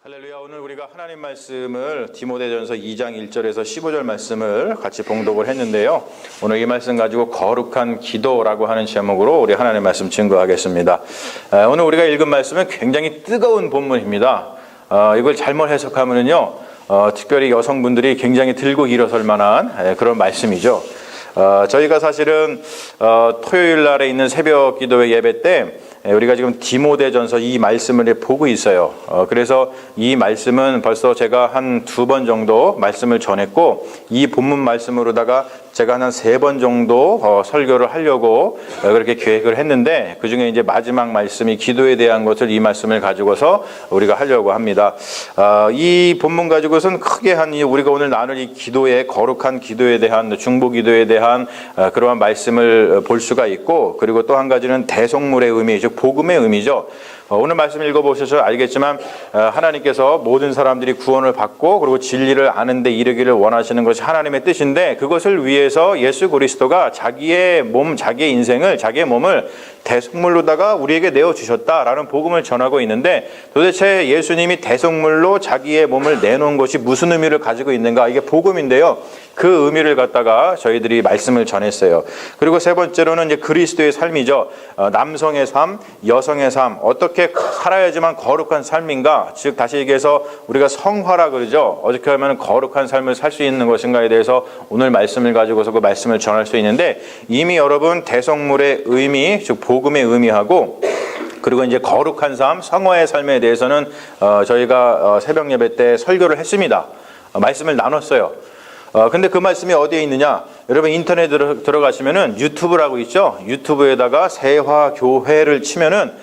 할렐루야. 오늘 우리가 하나님 말씀을 디모데전서 2장 1절에서 15절 말씀을 같이 봉독을 했는데요. 오늘 이 말씀 가지고 거룩한 기도라고 하는 제목으로 우리 하나님 말씀 증거하겠습니다. 오늘 우리가 읽은 말씀은 굉장히 뜨거운 본문입니다. 이걸 잘못 해석하면요, 특별히 여성분들이 굉장히 들고 일어설 만한 그런 말씀이죠. 저희가 사실은 토요일 날에 있는 새벽 기도회 예배 때 우리가 지금 디모데전서 이 말씀을 보고 있어요. 그래서 이 말씀은 벌써 제가 한 2번 정도 말씀을 전했고, 이 본문 말씀으로다가 제가 한 3번 정도 설교를 하려고 그렇게 계획을 했는데, 그 중에 이제 마지막 말씀이 기도에 대한 것을 이 말씀을 가지고서 우리가 하려고 합니다. 이 본문 가지고서는 크게 우리가 오늘 나눌 이 기도의 거룩한 기도에 대한, 중보 기도에 대한 그러한 말씀을 볼 수가 있고, 그리고 또 한 가지는 대속물의 의미, 즉 복음의 의미죠. 오늘 말씀 읽어보셔서 알겠지만 하나님께서 모든 사람들이 구원을 받고 그리고 진리를 아는 데 이르기를 원하시는 것이 하나님의 뜻인데, 그것을 위해서 예수 그리스도가 자기의 몸, 자기의 인생을, 자기의 몸을 대속물로다가 우리에게 내어주셨다라는 복음을 전하고 있는데, 도대체 예수님이 대속물로 자기의 몸을 내놓은 것이 무슨 의미를 가지고 있는가, 이게 복음인데요. 그 의미를 갖다가 저희들이 말씀을 전했어요. 그리고 세 번째로는 이제 그리스도의 삶이죠. 남성의 삶, 여성의 삶, 어떻게 살아야지만 거룩한 삶인가, 즉 다시 얘기해서 우리가 성화라 그러죠. 어떻게 하면 거룩한 삶을 살 수 있는 것인가에 대해서 오늘 말씀을 가지고서 그 말씀을 전할 수 있는데, 이미 여러분 대속물의 의미, 즉 복음의 의미하고, 그리고 이제 거룩한 삶, 성화의 삶에 대해서는 저희가 새벽 예배 때 설교를 했습니다. 말씀을 나눴어요. 근데 그 말씀이 어디에 있느냐? 여러분 인터넷 들어가시면은 유튜브라고 있죠? 유튜브에다가 세화교회를 치면은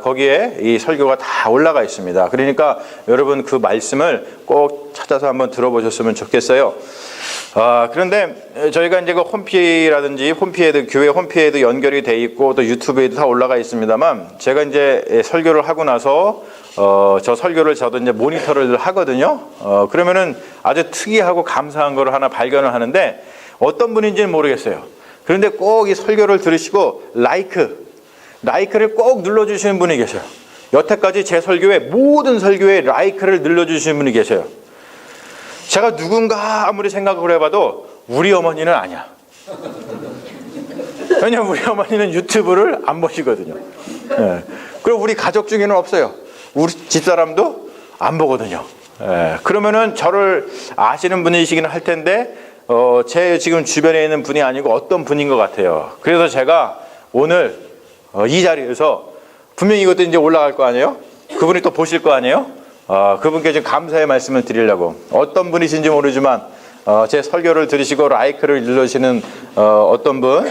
거기에 이 설교가 다 올라가 있습니다. 그러니까 여러분 그 말씀을 꼭 찾아서 한번 들어보셨으면 좋겠어요. 그런데 저희가 이제 그 홈피라든지 교회 홈피에도 연결이 돼 있고 또 유튜브에도 다 올라가 있습니다만, 제가 이제 설교를 하고 나서 저 설교를 저도 이제 모니터를 하거든요. 그러면은 아주 특이하고 감사한 걸 하나 발견을 하는데, 어떤 분인지는 모르겠어요. 그런데 꼭 이 설교를 들으시고 라이크를 꼭 눌러주시는 분이 계셔요. 여태까지 제 설교에 모든 설교에 라이크를 눌러주시는 분이 계셔요. 제가 누군가 아무리 생각을 해봐도 우리 어머니는 아니야. 왜냐면 우리 어머니는 유튜브를 안 보시거든요. 예. 그리고 우리 가족 중에는 없어요. 우리 집사람도 안 보거든요. 예. 그러면은 저를 아시는 분이시긴 할 텐데 제 지금 주변에 있는 분이 아니고 어떤 분인 것 같아요. 그래서 제가 오늘 이 자리에서 분명히 이것도 이제 올라갈 거 아니에요? 그분이 또 보실 거 아니에요? 그분께 좀 감사의 말씀을 드리려고, 어떤 분이신지 모르지만 제 설교를 들으시고 라이크를 눌러주시는 어떤 분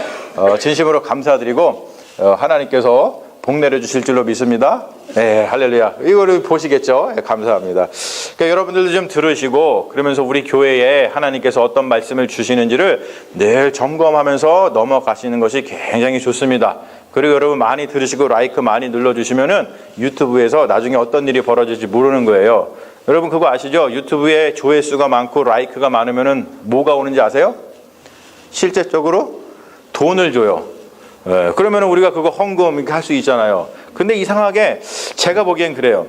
진심으로 감사드리고 하나님께서 복 내려주실 줄로 믿습니다. 네, 할렐루야. 이거를 보시겠죠? 네, 감사합니다. 그러니까 여러분들도 좀 들으시고, 그러면서 우리 교회에 하나님께서 어떤 말씀을 주시는지를 늘 점검하면서 넘어가시는 것이 굉장히 좋습니다. 그리고 여러분 많이 들으시고 라이크 많이 눌러주시면은 유튜브에서 나중에 어떤 일이 벌어질지 모르는 거예요. 여러분 그거 아시죠? 유튜브에 조회수가 많고 라이크가 많으면은 뭐가 오는지 아세요? 실제적으로 돈을 줘요. 예, 그러면은 우리가 그거 헌금 이렇게 할 수 있잖아요. 근데 이상하게 제가 보기엔 그래요.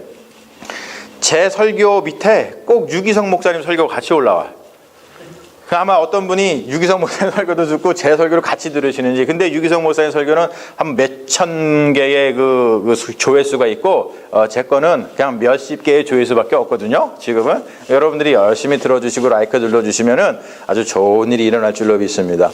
제 설교 밑에 꼭 유기성 목사님 설교가 같이 올라와요. 아마 어떤 분이 유기성 목사님 설교도 듣고 제 설교를 같이 들으시는지. 근데 유기성 목사님 설교는 한 몇천 개의 그 조회수가 있고, 제 거는 그냥 몇십 개의 조회수밖에 없거든요. 지금은 여러분들이 열심히 들어주시고 라이크 눌러주시면은 아주 좋은 일이 일어날 줄로 믿습니다.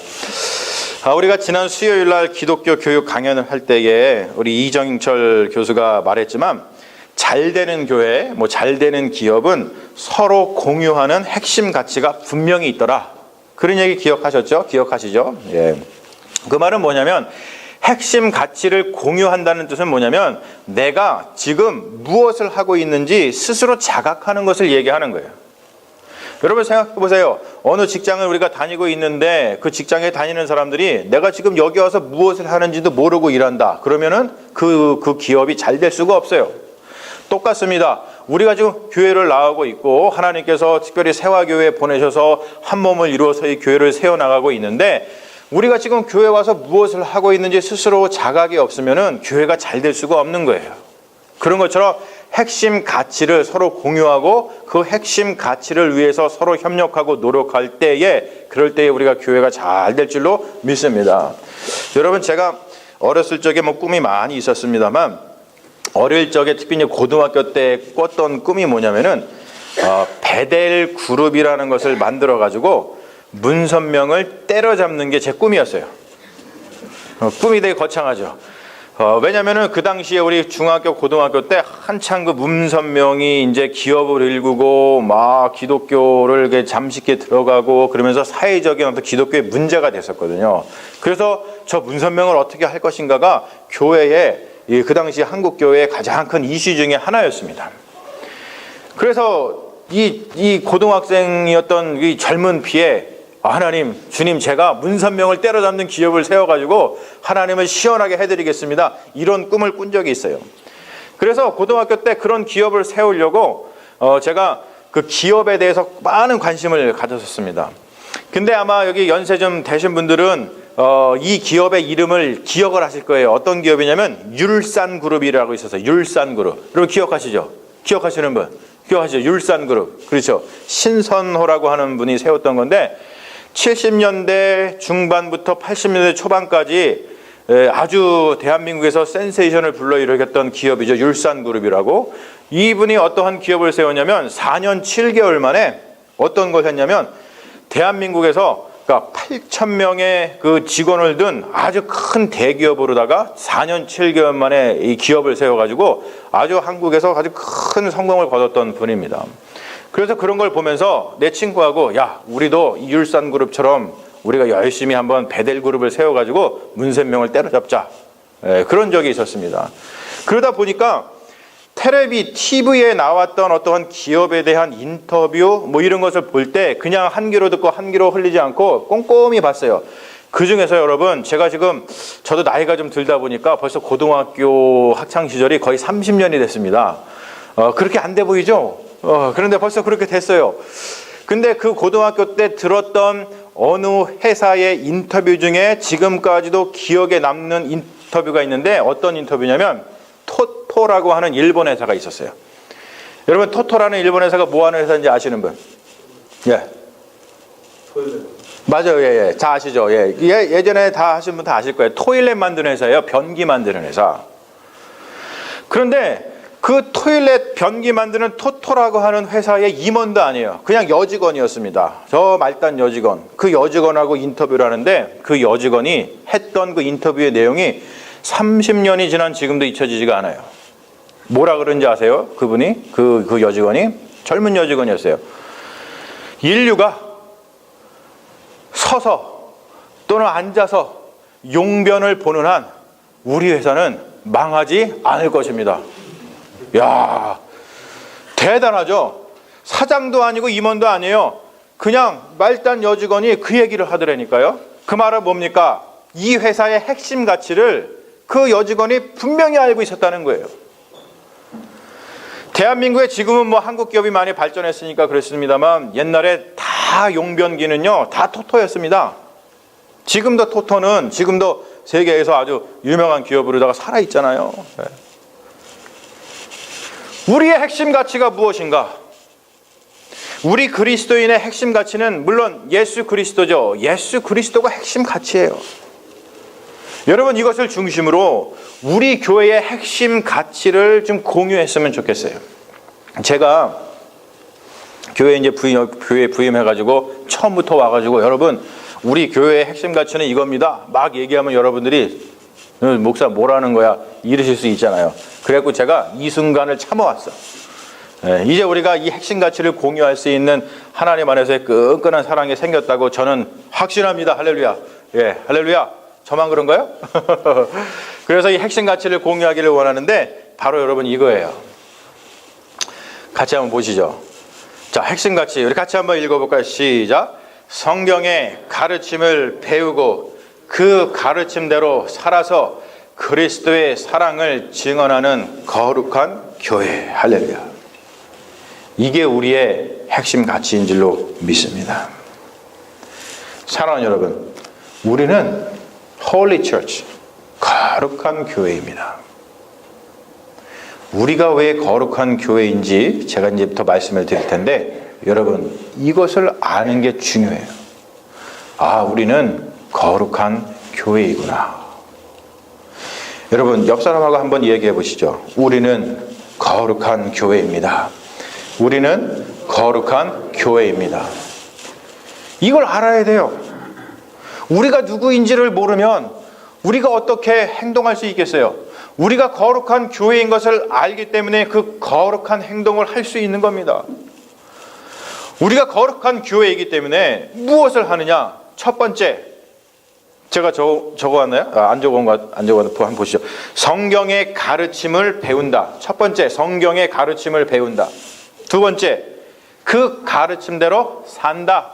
우리가 지난 수요일 날 기독교 교육 강연을 할 때에 우리 이정철 교수가 말했지만, 잘되는 교회, 잘되는 기업은 서로 공유하는 핵심 가치가 분명히 있더라. 그런 얘기 기억하셨죠? 기억하시죠? 예. 그 말은 뭐냐면, 핵심 가치를 공유한다는 뜻은 뭐냐면, 내가 지금 무엇을 하고 있는지 스스로 자각하는 것을 얘기하는 거예요. 여러분 생각해 보세요. 어느 직장을 우리가 다니고 있는데 그 직장에 다니는 사람들이 내가 지금 여기 와서 무엇을 하는지도 모르고 일한다. 그러면은 그 기업이 잘 될 수가 없어요. 똑같습니다. 우리가 지금 교회를 나가고 있고 하나님께서 특별히 세화교회에 보내셔서 한 몸을 이루어서 이 교회를 세워나가고 있는데, 우리가 지금 교회 와서 무엇을 하고 있는지 스스로 자각이 없으면은 교회가 잘 될 수가 없는 거예요. 그런 것처럼 핵심 가치를 서로 공유하고 그 핵심 가치를 위해서 서로 협력하고 노력할 때에, 그럴 때에 우리가 교회가 잘 될 줄로 믿습니다. 여러분, 제가 어렸을 적에 뭐 꿈이 많이 있었습니다만, 어릴 적에 특히 고등학교 때 꿨던 꿈이 뭐냐면은 베델 그룹이라는 것을 만들어 가지고 문선명을 때려잡는 게 제 꿈이었어요. 꿈이 되게 거창하죠. 왜냐면은 그 당시에 우리 중학교, 고등학교 때 한창 그 문선명이 이제 기업을 일구고 막 기독교를 이렇게 잠식해 들어가고 그러면서 사회적인 어떤 기독교의 문제가 됐었거든요. 그래서 저 문선명을 어떻게 할 것인가가 교회에, 그 당시 한국 교회의 가장 큰 이슈 중에 하나였습니다. 그래서 이 고등학생이었던 이 젊은 피에 하나님, 주님, 제가 문선명을 때려잡는 기업을 세워가지고 하나님을 시원하게 해드리겠습니다. 이런 꿈을 꾼 적이 있어요. 그래서 고등학교 때 그런 기업을 세우려고 제가 그 기업에 대해서 많은 관심을 가졌었습니다. 근데 아마 여기 연세 좀 되신 분들은 이 기업의 이름을 기억을 하실 거예요. 어떤 기업이냐면 율산그룹이라고 있어서, 율산그룹. 여러분 기억하시죠? 기억하시는 분? 기억하시죠? 율산그룹. 그렇죠. 신선호라고 하는 분이 세웠던 건데 70년대 중반부터 80년대 초반까지 아주 대한민국에서 센세이션을 불러일으켰던 기업이죠. 율산그룹이라고. 이분이 어떠한 기업을 세웠냐면 4년 7개월 만에 어떤 걸 했냐면 대한민국에서 그러니까 8,000명의 그 직원을 둔 아주 큰 대기업으로다가 4년 7개월 만에 이 기업을 세워가지고 아주 한국에서 아주 큰 성공을 거뒀던 분입니다. 그래서 그런 걸 보면서 내 친구하고, 야, 우리도 이 율산그룹처럼 우리가 열심히 한번 베델그룹을 세워가지고 문선명을 때려잡자. 그런 적이 있었습니다. 그러다 보니까 텔레비, TV에 나왔던 어떠한 기업에 대한 인터뷰 뭐 이런 것을 볼 때 그냥 한 귀로 듣고 한 귀로 흘리지 않고 꼼꼼히 봤어요. 그 중에서 여러분, 제가 지금 저도 나이가 좀 들다 보니까 벌써 고등학교 학창 시절이 거의 30년이 됐습니다. 그렇게 안 돼 보이죠? 그런데 벌써 그렇게 됐어요. 근데 그 고등학교 때 들었던 어느 회사의 인터뷰 중에 지금까지도 기억에 남는 인터뷰가 있는데 어떤 인터뷰냐면 토토라고 하는 일본 회사가 있었어요. 여러분, 토토라는 일본 회사가 뭐 하는 회사인지 아시는 분? 예. 맞아요. 예. 다 아시죠? 예. 예전에 다 하신 분 다 아실 거예요. 토일렛 만드는 회사예요. 변기 만드는 회사. 그런데 그 토일렛 변기 만드는 토토라고 하는 회사의 임원도 아니에요. 그냥 여직원이었습니다. 저 말단 여직원. 그 여직원하고 인터뷰를 하는데 그 여직원이 했던 그 인터뷰의 내용이 30년이 지난 지금도 잊혀지지가 않아요. 뭐라 그런지 아세요? 그분이? 그 여직원이? 젊은 여직원이었어요. 인류가 서서 또는 앉아서 용변을 보는 한 우리 회사는 망하지 않을 것입니다. 야, 대단하죠? 사장도 아니고 임원도 아니에요. 그냥 말단 여직원이 그 얘기를 하더라니까요. 그 말은 뭡니까? 이 회사의 핵심 가치를 그 여직원이 분명히 알고 있었다는 거예요. 대한민국에 지금은 뭐 한국 기업이 많이 발전했으니까 그렇습니다만 옛날에 다 용변기는요, 다 토토였습니다. 지금도 토토는 지금도 세계에서 아주 유명한 기업으로다가 살아있잖아요. 우리의 핵심 가치가 무엇인가? 우리 그리스도인의 핵심 가치는 물론 예수 그리스도죠. 예수 그리스도가 핵심 가치예요. 여러분, 이것을 중심으로 우리 교회의 핵심 가치를 좀 공유했으면 좋겠어요. 제가 교회에 이제 교회에 부임해가지고 처음부터 와가지고 여러분, 우리 교회의 핵심 가치는 이겁니다. 막 얘기하면 여러분들이 목사 뭐라는 거야 이러실 수 있잖아요. 그래갖고 제가 이 순간을 참아왔어. 이제 우리가 이 핵심 가치를 공유할 수 있는 하나님 안에서의 끈끈한 사랑이 생겼다고 저는 확신합니다. 할렐루야. 예, 할렐루야. 저만 그런가요? 그래서 이 핵심 가치를 공유하기를 원하는데 바로 여러분 이거예요. 같이 한번 보시죠. 자, 핵심 가치 우리 같이 한번 읽어볼까요? 시작. 성경의 가르침을 배우고 그 가르침대로 살아서 그리스도의 사랑을 증언하는 거룩한 교회. 할렐루야. 이게 우리의 핵심 가치인 줄로 믿습니다. 사랑하는 여러분, 우리는 Holy Church, 거룩한 교회입니다. 우리가 왜 거룩한 교회인지 제가 이제부터 말씀을 드릴 텐데, 여러분 이것을 아는 게 중요해요. 아, 우리는 거룩한 교회이구나. 여러분 옆 사람하고 한번 얘기해 보시죠. 우리는 거룩한 교회입니다. 우리는 거룩한 교회입니다. 이걸 알아야 돼요. 우리가 누구인지를 모르면 우리가 어떻게 행동할 수 있겠어요? 우리가 거룩한 교회인 것을 알기 때문에 그 거룩한 행동을 할 수 있는 겁니다. 우리가 거룩한 교회이기 때문에 무엇을 하느냐? 첫 번째, 제가 적어왔나요? 안 적어왔나? 한번 보시죠. 성경의 가르침을 배운다. 첫 번째, 성경의 가르침을 배운다. 두 번째, 그 가르침대로 산다.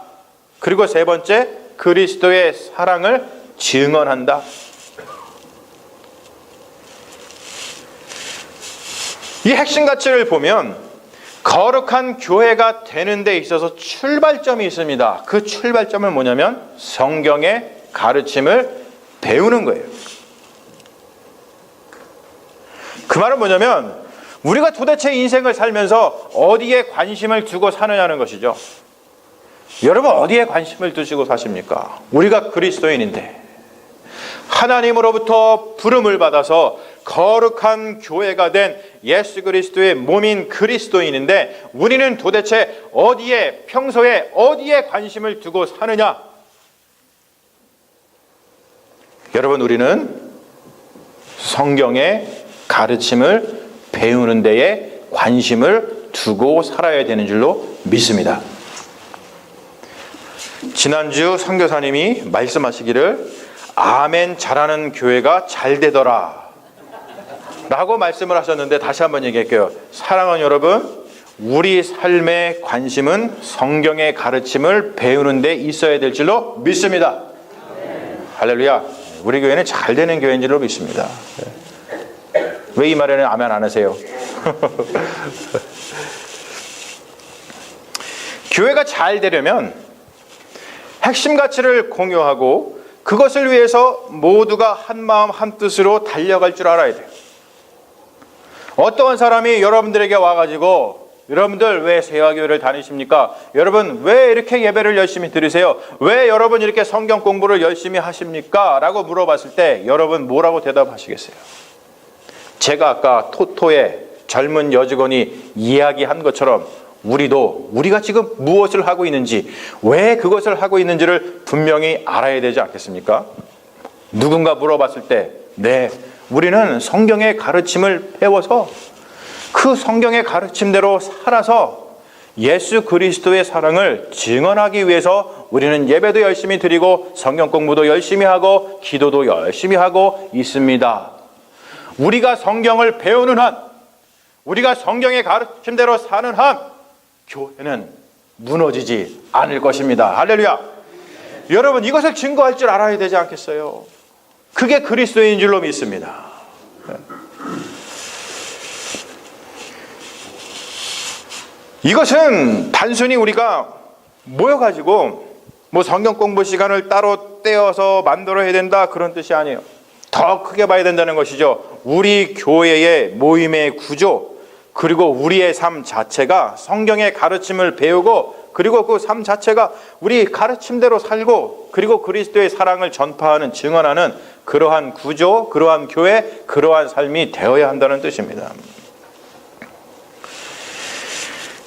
그리고 세 번째, 그리스도의 사랑을 증언한다. 이 핵심 가치를 보면 거룩한 교회가 되는 데 있어서 출발점이 있습니다. 그 출발점은 뭐냐면 성경의 가르침을 배우는 거예요. 그 말은 뭐냐면 우리가 도대체 인생을 살면서 어디에 관심을 두고 사느냐는 것이죠. 여러분 어디에 관심을 두시고 사십니까? 우리가 그리스도인인데 하나님으로부터 부름을 받아서 거룩한 교회가 된 예수 그리스도의 몸인 그리스도인인데 우리는 도대체 어디에 평소에 어디에 관심을 두고 사느냐? 여러분 우리는 성경의 가르침을 배우는 데에 관심을 두고 살아야 되는 줄로 믿습니다. 지난주 선교사님이 말씀하시기를 아멘 잘하는 교회가 잘 되더라 라고 말씀을 하셨는데 다시 한번 얘기할게요. 사랑하는 여러분, 우리 삶의 관심은 성경의 가르침을 배우는 데 있어야 될 줄로 믿습니다. 할렐루야. 우리 교회는 잘 되는 교회인 줄로 믿습니다. 왜 이 말에는 아멘 안 하세요? 교회가 잘 되려면 핵심 가치를 공유하고 그것을 위해서 모두가 한 마음 한 뜻으로 달려갈 줄 알아야 돼요. 어떠한 사람이 여러분들에게 와가지고 여러분들 왜 세화교회를 다니십니까? 여러분 왜 이렇게 예배를 열심히 드리세요? 왜 여러분 이렇게 성경 공부를 열심히 하십니까? 라고 물어봤을 때 여러분 뭐라고 대답하시겠어요? 제가 아까 토토의 젊은 여직원이 이야기한 것처럼 우리가 지금 무엇을 하고 있는지, 왜 그것을 하고 있는지를 분명히 알아야 되지 않겠습니까? 누군가 물어봤을 때, 네, 우리는 성경의 가르침을 배워서 그 성경의 가르침대로 살아서 예수 그리스도의 사랑을 증언하기 위해서 우리는 예배도 열심히 드리고 성경 공부도 열심히 하고 기도도 열심히 하고 있습니다. 우리가 성경을 배우는 한, 우리가 성경의 가르침대로 사는 한 교회는 무너지지 않을 것입니다. 할렐루야. 여러분 이것을 증거할 줄 알아야 되지 않겠어요? 그게 그리스도인 줄로 믿습니다. 이것은 단순히 우리가 모여가지고 뭐 성경 공부 시간을 따로 떼어서 만들어야 된다 그런 뜻이 아니에요. 더 크게 봐야 된다는 것이죠. 우리 교회의 모임의 구조 그리고 우리의 삶 자체가 성경의 가르침을 배우고 그리고 그 삶 자체가 우리 가르침대로 살고 그리고 그리스도의 사랑을 전파하는 증언하는 그러한 구조, 그러한 교회, 그러한 삶이 되어야 한다는 뜻입니다.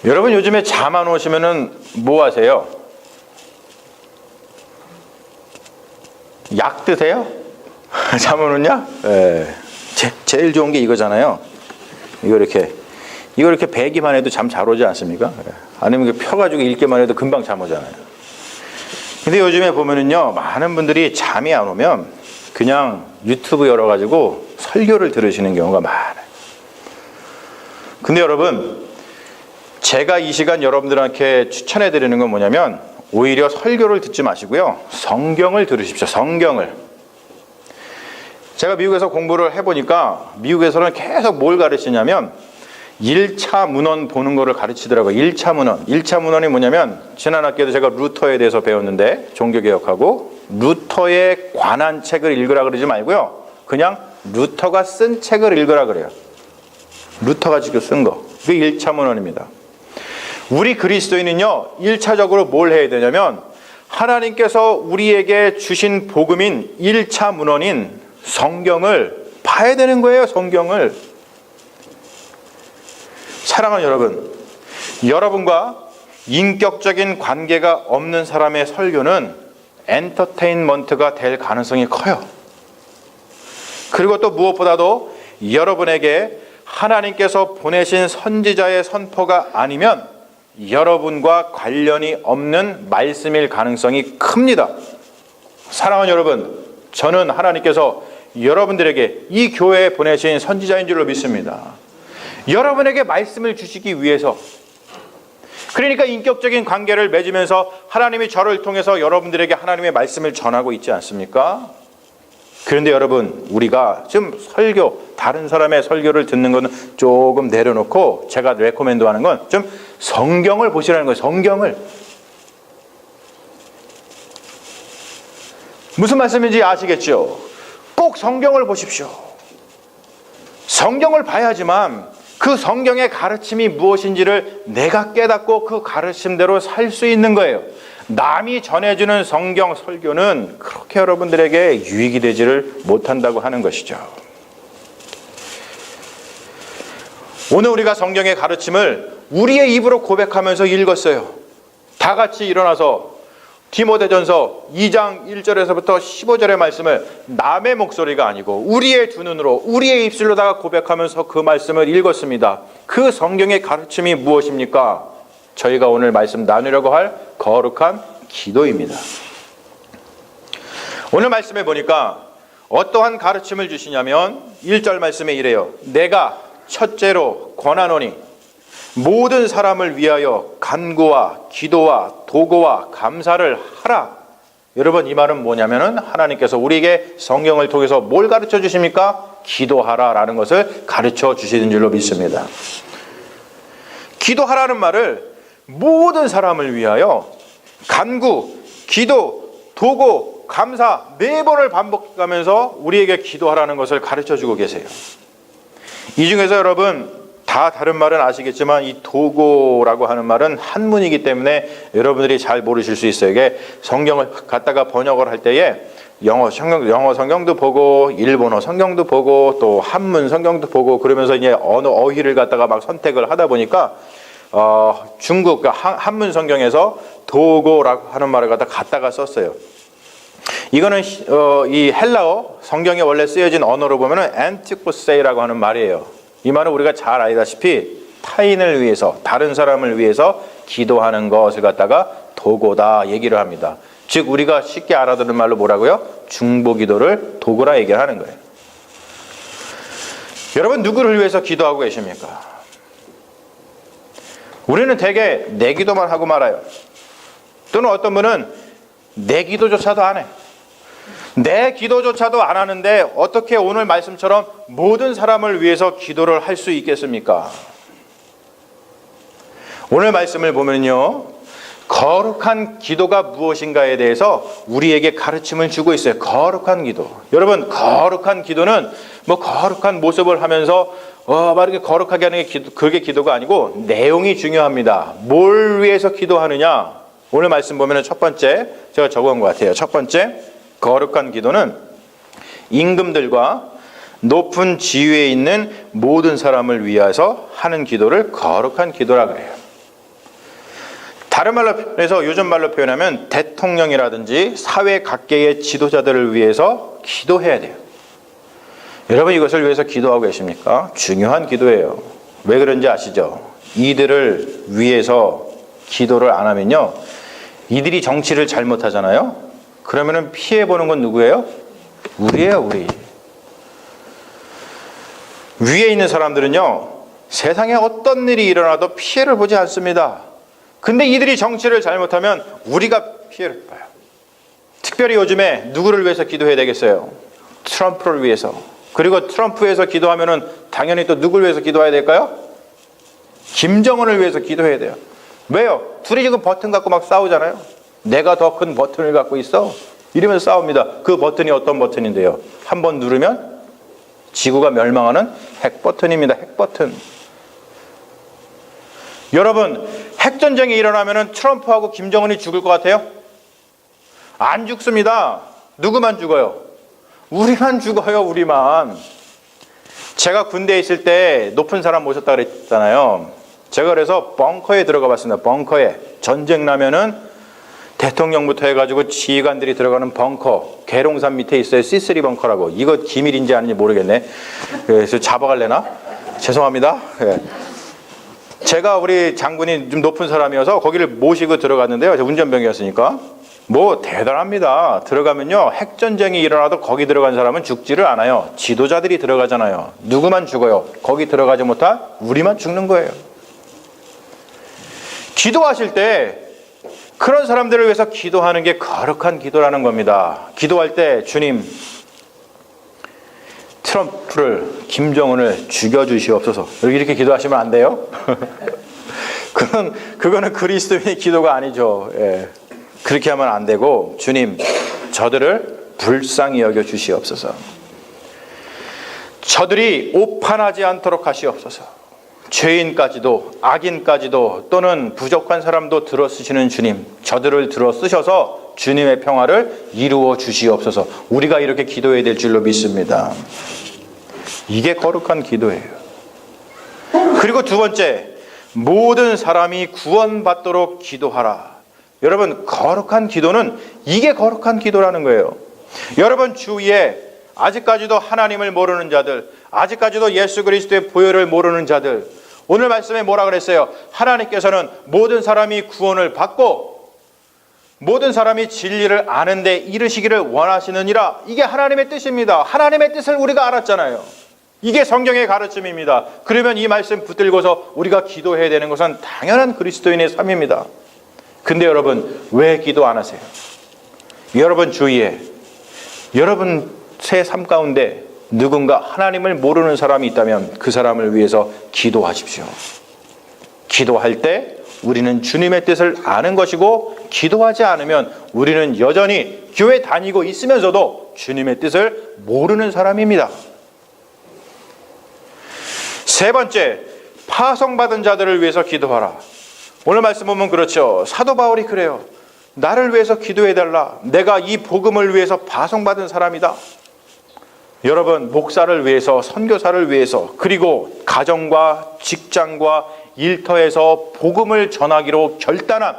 여러분 요즘에 잠 안 오시면은 뭐 하세요? 약 드세요? 잠 안 오냐? 네. 제일 좋은 게 이거잖아요. 이거 이렇게 베기만 해도 잠 잘 오지 않습니까? 아니면 펴가지고 읽기만 해도 금방 잠 오잖아요. 근데 요즘에 보면은요, 많은 분들이 잠이 안 오면 그냥 유튜브 열어가지고 설교를 들으시는 경우가 많아요. 근데 여러분, 제가 이 시간 여러분들한테 추천해 드리는 건 뭐냐면 오히려 설교를 듣지 마시고요. 성경을 들으십시오. 성경을. 제가 미국에서 공부를 해보니까 미국에서는 계속 뭘 가르치냐면 1차 문헌 보는 거를 가르치더라고요. 1차 문헌. 1차 문헌이 뭐냐면 지난 학기에도 제가 루터에 대해서 배웠는데 종교개혁하고 루터에 관한 책을 읽으라 그러지 말고요. 그냥 루터가 쓴 책을 읽으라 그래요. 루터가 직접 쓴 거. 그게 1차 문헌입니다. 우리 그리스도인은요, 1차적으로 뭘 해야 되냐면 하나님께서 우리에게 주신 복음인 1차 문헌인 성경을 봐야 되는 거예요. 성경을. 사랑하는 여러분, 여러분과 인격적인 관계가 없는 사람의 설교는 엔터테인먼트가 될 가능성이 커요. 그리고 또 무엇보다도 여러분에게 하나님께서 보내신 선지자의 선포가 아니면 여러분과 관련이 없는 말씀일 가능성이 큽니다. 사랑하는 여러분, 저는 하나님께서 여러분들에게 이 교회에 보내신 선지자인 줄로 믿습니다. 여러분에게 말씀을 주시기 위해서, 그러니까 인격적인 관계를 맺으면서 하나님이 저를 통해서 여러분들에게 하나님의 말씀을 전하고 있지 않습니까? 그런데 여러분, 우리가 지금 다른 사람의 설교를 듣는 것은 조금 내려놓고 제가 레코멘드 하는 건 좀 성경을 보시라는 거예요. 성경을. 무슨 말씀인지 아시겠죠? 꼭 성경을 보십시오. 성경을 봐야지만 그 성경의 가르침이 무엇인지를 내가 깨닫고 그 가르침대로 살 수 있는 거예요. 남이 전해주는 성경 설교는 그렇게 여러분들에게 유익이 되지를 못한다고 하는 것이죠. 오늘 우리가 성경의 가르침을 우리의 입으로 고백하면서 읽었어요. 다 같이 일어나서 디모데전서 2장 1절에서부터 15절의 말씀을 남의 목소리가 아니고 우리의 두 눈으로, 우리의 입술로다가 고백하면서 그 말씀을 읽었습니다. 그 성경의 가르침이 무엇입니까? 저희가 오늘 말씀 나누려고 할 거룩한 기도입니다. 오늘 말씀에 보니까 어떠한 가르침을 주시냐면 1절 말씀에 이래요. 내가 첫째로 권하노니 모든 사람을 위하여 간구와 기도와 도고와 감사를 하라. 여러분, 이 말은 뭐냐면은 하나님께서 우리에게 성경을 통해서 뭘 가르쳐 주십니까? 기도하라라는 것을 가르쳐 주시는 줄로 믿습니다. 기도하라는 말을 모든 사람을 위하여 간구, 기도, 도고, 감사 4번을 반복하면서 우리에게 기도하라는 것을 가르쳐 주고 계세요. 이 중에서 여러분 다 다른 말은 아시겠지만 이 도고라고 하는 말은 한문이기 때문에 여러분들이 잘 모르실 수 있어요. 이게 성경을 갖다가 번역을 할 때에 영어 성경도 보고 일본어 성경도 보고 또 한문 성경도 보고 그러면서 이제 어느 어휘를 갖다가 막 선택을 하다 보니까 중국 한문 성경에서 도고라고 하는 말을 갖다가 썼어요. 이거는 이 헬라어 성경에 원래 쓰여진 언어로 보면은 엔티코세이라고 하는 말이에요. 이 말은 우리가 잘 알다시피 타인을 위해서, 다른 사람을 위해서 기도하는 것을 갖다가 도고다 얘기를 합니다. 즉 우리가 쉽게 알아듣는 말로 뭐라고요? 중보기도를 도고라 얘기를 하는 거예요. 여러분, 누구를 위해서 기도하고 계십니까? 우리는 대개 내 기도만 하고 말아요. 또는 어떤 분은 내 기도조차도 안 해. 내 기도조차도 안 하는데 어떻게 오늘 말씀처럼 모든 사람을 위해서 기도를 할 수 있겠습니까? 오늘 말씀을 보면요, 거룩한 기도가 무엇인가에 대해서 우리에게 가르침을 주고 있어요. 거룩한 기도. 여러분, 거룩한 기도는 뭐 거룩한 모습을 하면서 막 이렇게 거룩하게 하는 게 그게 기도가 아니고 내용이 중요합니다. 뭘 위해서 기도하느냐? 오늘 말씀 보면은 첫 번째 제가 적은 것 같아요. 첫 번째, 거룩한 기도는 임금들과 높은 지위에 있는 모든 사람을 위해서 하는 기도를 거룩한 기도라 그래요. 다른 말로 해서 요즘 말로 표현하면 대통령이라든지 사회 각계의 지도자들을 위해서 기도해야 돼요. 여러분, 이것을 위해서 기도하고 계십니까? 중요한 기도예요. 왜 그런지 아시죠? 이들을 위해서 기도를 안 하면요, 이들이 정치를 잘못하잖아요. 그러면은 피해보는 건 누구예요? 우리예요, 우리. 위에 있는 사람들은요, 세상에 어떤 일이 일어나도 피해를 보지 않습니다. 근데 이들이 정치를 잘못하면 우리가 피해를 봐요. 특별히 요즘에 누구를 위해서 기도해야 되겠어요? 트럼프를 위해서. 그리고 트럼프에서 기도하면은 당연히 또 누구를 위해서 기도해야 될까요? 김정은을 위해서 기도해야 돼요. 왜요? 둘이 지금 버튼 갖고 막 싸우잖아요. 내가 더 큰 버튼을 갖고 있어. 이러면서 싸웁니다. 그 버튼이 어떤 버튼인데요? 한번 누르면 지구가 멸망하는 핵버튼입니다. 핵버튼. 여러분, 핵전쟁이 일어나면 트럼프하고 김정은이 죽을 것 같아요? 안 죽습니다. 누구만 죽어요? 우리만 죽어요. 우리만. 제가 군대에 있을 때 높은 사람 모셨다 그랬잖아요. 제가 그래서 벙커에 들어가 봤습니다. 벙커에. 전쟁 나면은 대통령부터 해가지고 지휘관들이 들어가는 벙커. 계룡산 밑에 있어요. C3 벙커라고. 이거 기밀인지 아닌지 모르겠네. 그래서 잡아갈래나? 죄송합니다. 제가 우리 장군이 좀 높은 사람이어서 거기를 모시고 들어갔는데요. 저 운전병이었으니까. 뭐 대단합니다. 들어가면요, 핵전쟁이 일어나도 거기 들어간 사람은 죽지를 않아요. 지도자들이 들어가잖아요. 누구만 죽어요? 거기 들어가지 못한 우리만 죽는 거예요. 기도하실 때 그런 사람들을 위해서 기도하는 게 거룩한 기도라는 겁니다. 기도할 때 주님, 트럼프를, 김정은을 죽여주시옵소서. 이렇게 기도하시면 안 돼요? 그거는 그리스도인의 기도가 아니죠. 예. 그렇게 하면 안 되고, 주님, 저들을 불쌍히 여겨 주시옵소서. 저들이 오판하지 않도록 하시옵소서. 죄인까지도, 악인까지도, 또는 부족한 사람도 들어 쓰시는 주님, 저들을 들어 쓰셔서 주님의 평화를 이루어 주시옵소서. 우리가 이렇게 기도해야 될 줄로 믿습니다. 이게 거룩한 기도예요. 그리고 두 번째, 모든 사람이 구원받도록 기도하라. 여러분, 거룩한 기도는 이게 거룩한 기도라는 거예요. 여러분 주위에 아직까지도 하나님을 모르는 자들, 아직까지도 예수 그리스도의 보혈을 모르는 자들, 오늘 말씀에 뭐라 그랬어요? 하나님께서는 모든 사람이 구원을 받고 모든 사람이 진리를 아는 데 이르시기를 원하시느니라. 이게 하나님의 뜻입니다. 하나님의 뜻을 우리가 알았잖아요. 이게 성경의 가르침입니다. 그러면 이 말씀 붙들고서 우리가 기도해야 되는 것은 당연한 그리스도인의 삶입니다. 근데 여러분, 왜 기도 안 하세요? 여러분 주위에, 여러분 새 삶 가운데 누군가 하나님을 모르는 사람이 있다면 그 사람을 위해서 기도하십시오. 기도할 때 우리는 주님의 뜻을 아는 것이고, 기도하지 않으면 우리는 여전히 교회 다니고 있으면서도 주님의 뜻을 모르는 사람입니다. 세 번째, 파송받은 자들을 위해서 기도하라. 오늘 말씀 보면 그렇죠. 사도 바울이 그래요. 나를 위해서 기도해달라. 내가 이 복음을 위해서 파송받은 사람이다. 여러분, 목사를 위해서, 선교사를 위해서, 그리고 가정과 직장과 일터에서 복음을 전하기로 결단한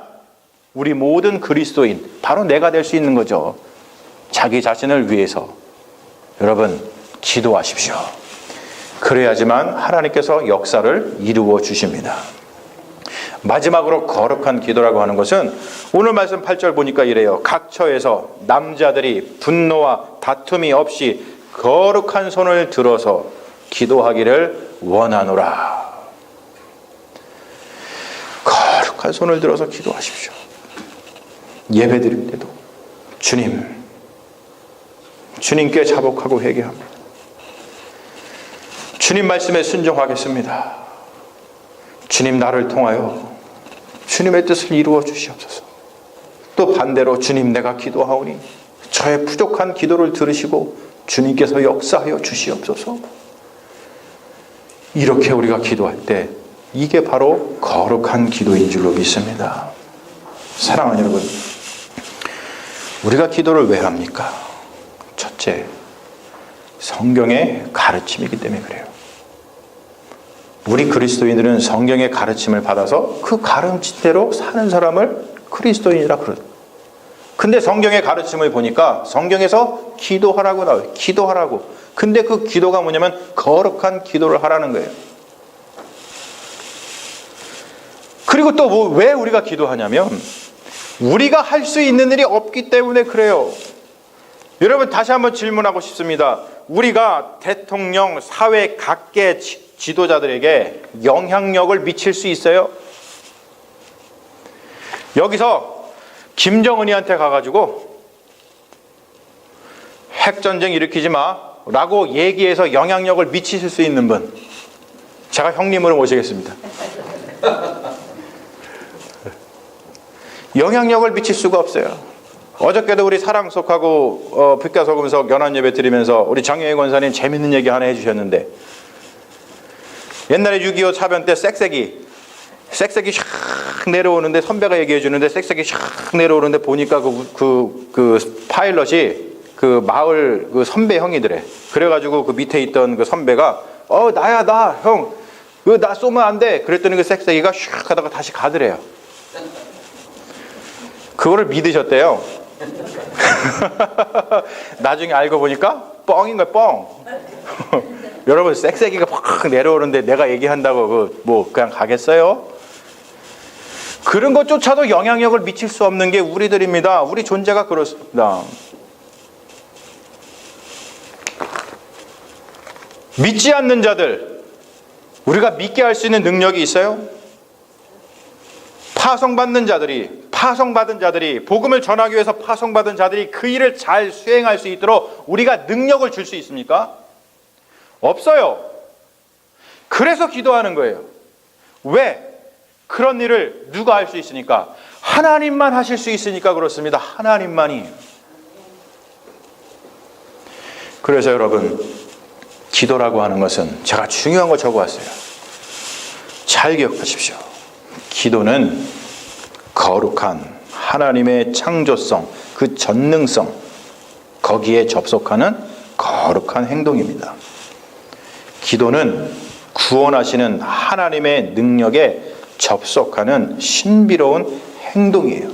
우리 모든 그리스도인, 바로 내가 될 수 있는 거죠. 자기 자신을 위해서 여러분 기도하십시오. 그래야지만 하나님께서 역사를 이루어 주십니다. 마지막으로 거룩한 기도라고 하는 것은 오늘 말씀 8절 보니까 이래요. 각 처에서 남자들이 분노와 다툼이 없이 거룩한 손을 들어서 기도하기를 원하노라. 거룩한 손을 들어서 기도하십시오. 예배 드릴 때도 주님께 자복하고 회개합니다. 주님 말씀에 순종하겠습니다. 주님, 나를 통하여 주님의 뜻을 이루어 주시옵소서. 또 반대로 주님, 내가 기도하오니 저의 부족한 기도를 들으시고 주님께서 역사하여 주시옵소서. 이렇게 우리가 기도할 때 이게 바로 거룩한 기도인 줄로 믿습니다. 사랑하는 여러분, 우리가 기도를 왜 합니까? 첫째, 성경의 가르침이기 때문에 그래요. 우리 그리스도인들은 성경의 가르침을 받아서 그 가르침대로 사는 사람을 그리스도인이라 그러죠. 근데 성경의 가르침을 보니까 성경에서 기도하라고 나와요. 기도하라고. 근데 그 기도가 뭐냐면 거룩한 기도를 하라는 거예요. 그리고 또 왜 우리가 기도하냐면 우리가 할 수 있는 일이 없기 때문에 그래요. 여러분, 다시 한번 질문하고 싶습니다. 우리가 대통령, 사회 각계 지도자들에게 영향력을 미칠 수 있어요? 여기서 김정은이한테 가가지고 핵전쟁 일으키지 마 라고 얘기해서 영향력을 미치실 수 있는 분, 제가 형님으로 모시겠습니다. 영향력을 미칠 수가 없어요. 어저께도 우리 사랑속하고 빛과소금속 연합예배 드리면서 우리 정영희 권사님 재밌는 얘기 하나 해주셨는데, 옛날에 6.25 사변 때 쌕쌕이 샥 내려오는데, 선배가 얘기해 주는데 쌕쌕이 샥 내려오는데 보니까 그 파일럿이 그 마을 그 선배 형이더래. 그래가지고 그 밑에 있던 그 선배가 나야 나 형 그 나 쏘면 안 돼. 그랬더니 그 쌕쌕이가 슉 하다가 다시 가더래요. 그거를 믿으셨대요. 나중에 알고 보니까 뻥인 거야, 뻥. 여러분, 쌕쌕이가 확 내려오는데 내가 얘기한다고 그냥 가겠어요? 그런 것조차도 영향력을 미칠 수 없는 게 우리들입니다. 우리 존재가 그렇습니다. 믿지 않는 자들, 우리가 믿게 할 수 있는 능력이 있어요? 파송받은 자들이 복음을 전하기 위해서 파송받은 자들이 그 일을 잘 수행할 수 있도록 우리가 능력을 줄 수 있습니까? 없어요. 그래서 기도하는 거예요. 왜? 그런 일을 누가 할 수 있으니까? 하나님만 하실 수 있으니까 그렇습니다. 하나님만이. 그래서 여러분, 기도라고 하는 것은 제가 중요한 거 적어왔어요. 잘 기억하십시오. 기도는 거룩한 하나님의 창조성, 그 전능성, 거기에 접속하는 거룩한 행동입니다. 기도는 구원하시는 하나님의 능력에 접속하는 신비로운 행동이에요.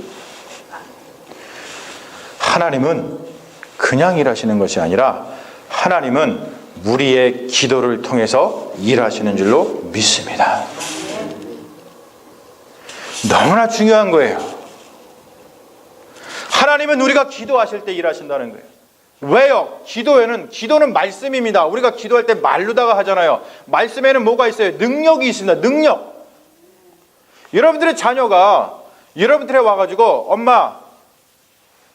하나님은 그냥 일하시는 것이 아니라 하나님은 우리의 기도를 통해서 일하시는 줄로 믿습니다. 너무나 중요한 거예요. 하나님은 우리가 기도하실 때 일하신다는 거예요. 왜요? 기도는 말씀입니다. 우리가 기도할 때 말로다가 하잖아요. 말씀에는 뭐가 있어요? 능력이 있습니다. 능력. 여러분들의 자녀가 여러분들에 와가지고 엄마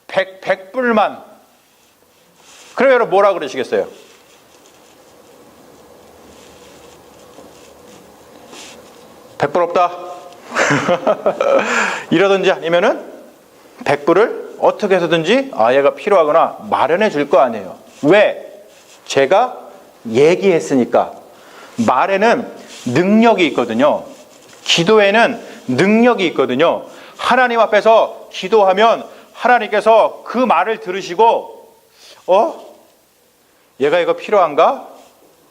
100불만, 그럼 여러분 뭐라 그러시겠어요? $100 없다. 이러든지 아니면은 100불을 어떻게 해서든지 얘가 필요하거나 마련해 줄 거 아니에요. 왜? 제가 얘기했으니까. 말에는 능력이 있거든요. 기도에는 능력이 있거든요. 하나님 앞에서 기도하면 하나님께서 그 말을 들으시고 얘가 이거 필요한가?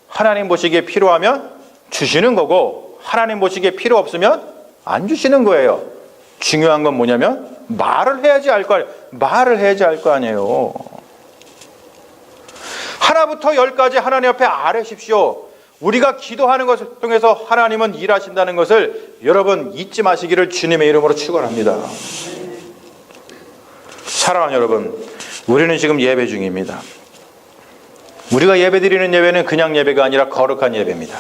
하나님 보시기에 필요하면 주시는 거고, 하나님 보시기에 필요 없으면 안 주시는 거예요. 중요한 건 뭐냐면 말을 해야지 알 거 아니에요. 말을 해야지 알 거 아니에요. 하나부터 10까지 하나님 앞에 아뢰십시오. 우리가 기도하는 것을 통해서 하나님은 일하신다는 것을 여러분 잊지 마시기를 주님의 이름으로 축원합니다. 사랑하는 여러분, 우리는 지금 예배 중입니다. 우리가 예배드리는 예배는 그냥 예배가 아니라 거룩한 예배입니다.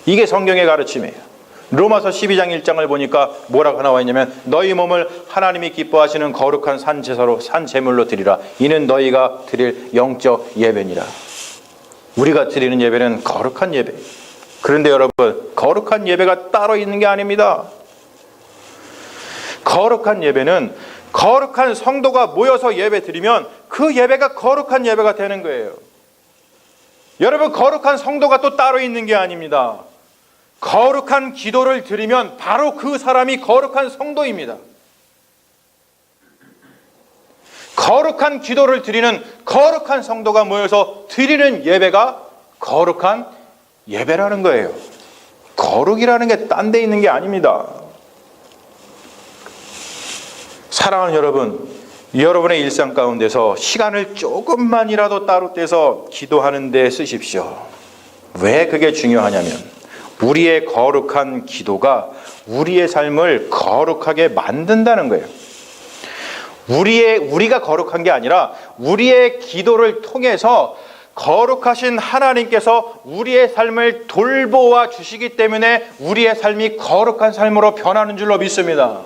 이게 성경의 가르침이에요. 로마서 12장 1장을 보니까 뭐라고 나와 있냐면, 너희 몸을 하나님이 기뻐하시는 거룩한 산제사로 산제물로 드리라. 이는 너희가 드릴 영적 예배니라. 우리가 드리는 예배는 거룩한 예배. 그런데 여러분, 거룩한 예배가 따로 있는 게 아닙니다. 거룩한 예배는 거룩한 성도가 모여서 예배 드리면 그 예배가 거룩한 예배가 되는 거예요. 여러분, 거룩한 성도가 또 따로 있는 게 아닙니다. 거룩한 기도를 드리면 바로 그 사람이 거룩한 성도입니다. 거룩한 기도를 드리는 거룩한 성도가 모여서 드리는 예배가 거룩한 예배라는 거예요. 거룩이라는 게 딴 데 있는 게 아닙니다. 사랑하는 여러분, 여러분의 일상 가운데서 시간을 조금만이라도 따로 떼서 기도하는 데 쓰십시오. 왜 그게 중요하냐면, 우리의 거룩한 기도가 우리의 삶을 거룩하게 만든다는 거예요. 우리가 거룩한 게 아니라 우리의 기도를 통해서 거룩하신 하나님께서 우리의 삶을 돌보아 주시기 때문에 우리의 삶이 거룩한 삶으로 변하는 줄로 믿습니다.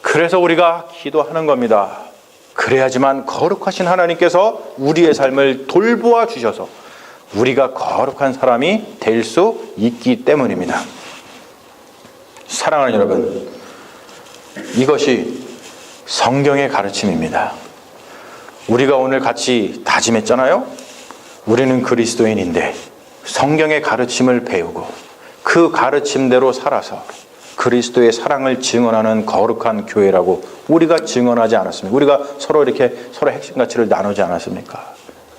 그래서 우리가 기도하는 겁니다. 그래야지만 거룩하신 하나님께서 우리의 삶을 돌보아 주셔서 우리가 거룩한 사람이 될 수 있기 때문입니다. 사랑하는 여러분, 이것이 성경의 가르침입니다. 우리가 오늘 같이 다짐했잖아요. 우리는 그리스도인인데 성경의 가르침을 배우고 그 가르침대로 살아서 그리스도의 사랑을 증언하는 거룩한 교회라고 우리가 증언하지 않았습니까? 우리가 서로 이렇게 서로 핵심 가치를 나누지 않았습니까?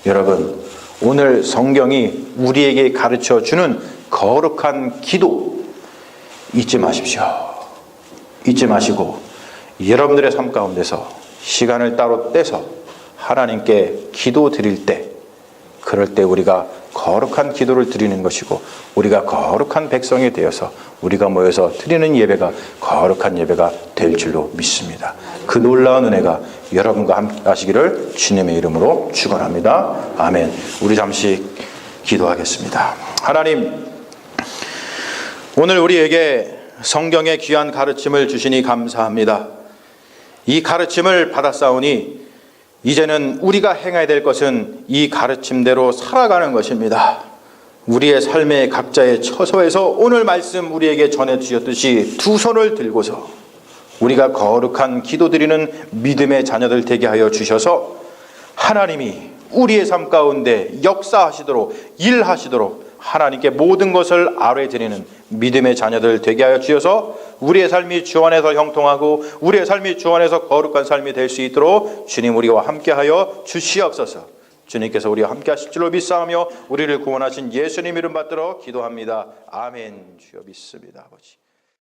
여러분, 오늘 성경이 우리에게 가르쳐 주는 거룩한 기도 잊지 마십시오. 잊지 마시고 여러분들의 삶 가운데서 시간을 따로 떼서 하나님께 기도 드릴 때, 그럴 때 우리가 거룩한 기도를 드리는 것이고 우리가 거룩한 백성이 되어서 우리가 모여서 드리는 예배가 거룩한 예배가 될 줄로 믿습니다. 그 놀라운 은혜가 여러분과 함께 하시기를 주님의 이름으로 축원합니다. 아멘. 우리 잠시 기도하겠습니다. 하나님, 오늘 우리에게 성경의 귀한 가르침을 주시니 감사합니다. 이 가르침을 받았사오니 이제는 우리가 행해야 될 것은 이 가르침대로 살아가는 것입니다. 우리의 삶의 각자의 처소에서 오늘 말씀 우리에게 전해 주셨듯이 두 손을 들고서 우리가 거룩한 기도드리는 믿음의 자녀들 되게 하여 주셔서 하나님이 우리의 삶 가운데 역사하시도록 일하시도록 하나님께 모든 것을 아뢰드리는 믿음의 자녀들 되게 하여 주셔서 우리의 삶이 주 안에서 형통하고 우리의 삶이 주 안에서 거룩한 삶이 될 수 있도록 주님 우리와 함께하여 주시옵소서. 주님께서 우리와 함께 하실 줄로 믿사오며 우리를 구원하신 예수님 이름 받들어 기도합니다. 아멘. 주여 믿습니다. 아버지.